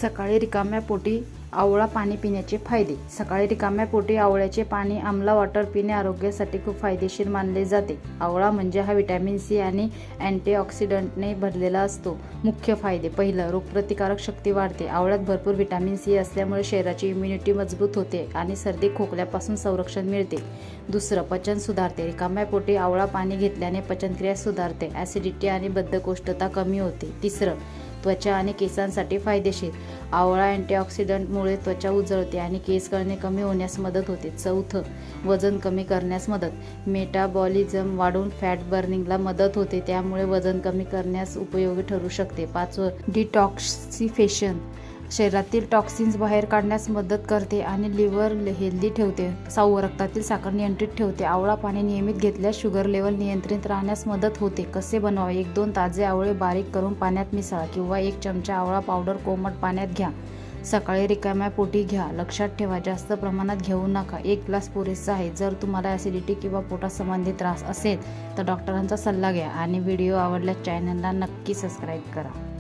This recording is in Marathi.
सकाळी रिकाम्या पोटी आवळा पाणी पिण्याचे फायदे. सकाळी रिकाम्या पोटी आवळ्याचे पाणी आमला वॉटर पिणे आरोग्यासाठी खूप फायदेशीर मानले जाते. आवळा म्हणजे हा व्हिटॅमिन सी आणि अँटीऑक्सिडंटने भरलेला असतो. मुख्य फायदे. पहिलं, रोगप्रतिकारक शक्ती वाढते. आवळ्यात भरपूर व्हिटॅमिन सी असल्यामुळे शरीराची इम्युनिटी मजबूत होते आणि सर्दी खोकल्यापासून संरक्षण मिळते. दुसरं, पचन सुधारते. रिकाम्या पोटी आवळा पाणी घेतल्याने पचनक्रिया सुधारते. ॲसिडिटी आणि बद्धकोष्ठता कमी होते. तिसरं, त्वचा आणि केसांसाठी फायदेशीर. आवळा अँटीऑक्सिडंटमुळे त्वचा उजळते आणि केस गळणे कमी होण्यास मदत होते. चौथं, वजन कमी करण्यास मदत. मेटाबॉलिझम वाढून फॅट बर्निंगला मदत होते, त्यामुळे वजन कमी करण्यास उपयोगी ठरू शकते. पाचवं, डिटॉक्सिफिकेशन. शरीरातील टॉक्सिन्स बाहेर काढण्यास मदत करते आणि लिव्हर हेल्दी ठेवते. सहावं, रक्तातील साखर नियंत्रित ठेवते. आवळा पाणी नियमित घेतल्यास शुगर लेवल नियंत्रित राहण्यास मदत होते. कसे बनवावे? 1-2 ताजे आवळे बारीक करून पाण्यात मिसळा किंवा 1 चमचा आवळा पावडर कोमट पाण्यात घ्या. सकाळी रिकाम्या पोटी घ्या. लक्षात ठेवा, जास्त प्रमाणात घेऊ नका. 1 ग्लास पुरेसा आहे. जर तुम्हाला ॲसिडिटी किंवा पोटासंबंधी त्रास असेल तर डॉक्टरांचा सल्ला घ्या आणि व्हिडिओ आवडल्यास चॅनलला नक्की सबस्क्राईब करा.